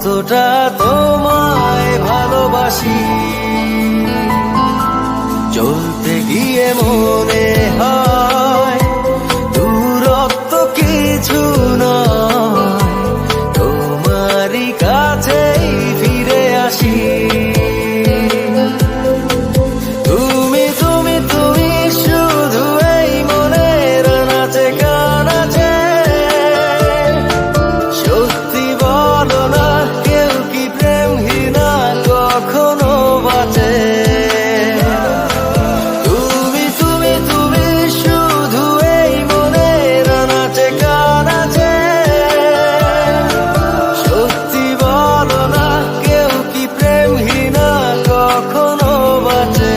কতটা তোমায় ভালোবাসি, চলতে গিয়ে মনে হয় দূরত্ব কিছু নয়, তোমারই কাছেই ফিরে আসি। তুমি তুমি তুমি শুধু এই মনের নাচে গানাচে, সত্যি বলো না কেউ কি প্রেমহীনা কখনো বাঁচে? তুমি তুমি তুমি শুধু এই মনের নাচে গানাচে, সত্যি বলো না কেউ কি প্রেমহীনা কখনো বাঁচে?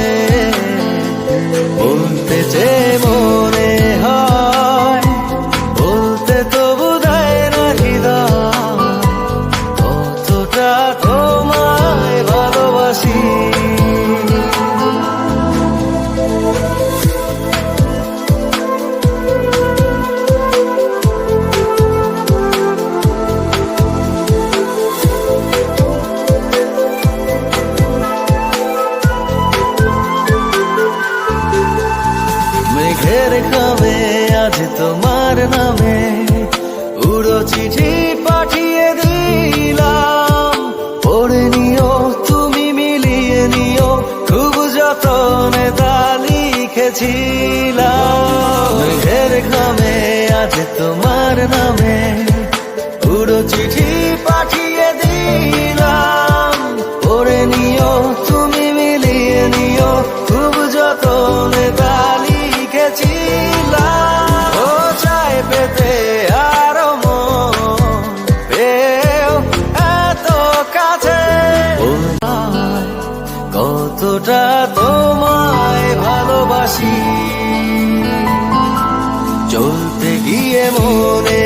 বলতে যে মনে হয় বলতে তবু দেয় না হৃদয়, কতটা তোমায় ভালোবাসি। মেঘের খামে আজ তোমার নামে উড়ো চিঠি পাঠিয়ে দিলাম, পড়ে নিও তুমি মিলিয়ে নিও, খুব যতনে তা লিখেছিলাম। মেঘের খামে আজ তোমার নামে উড়ো চিঠি পাঠিয়ে দিলাম, পড়ে নিও তুমি মিলিয়ে নিও, খুব যতনে তা লিখেছিলাম। ও চাই পেতে আরো মন পেও এত কাছে, কতটা তোমায় ভালোবাসি, চলতে গিয়ে মনে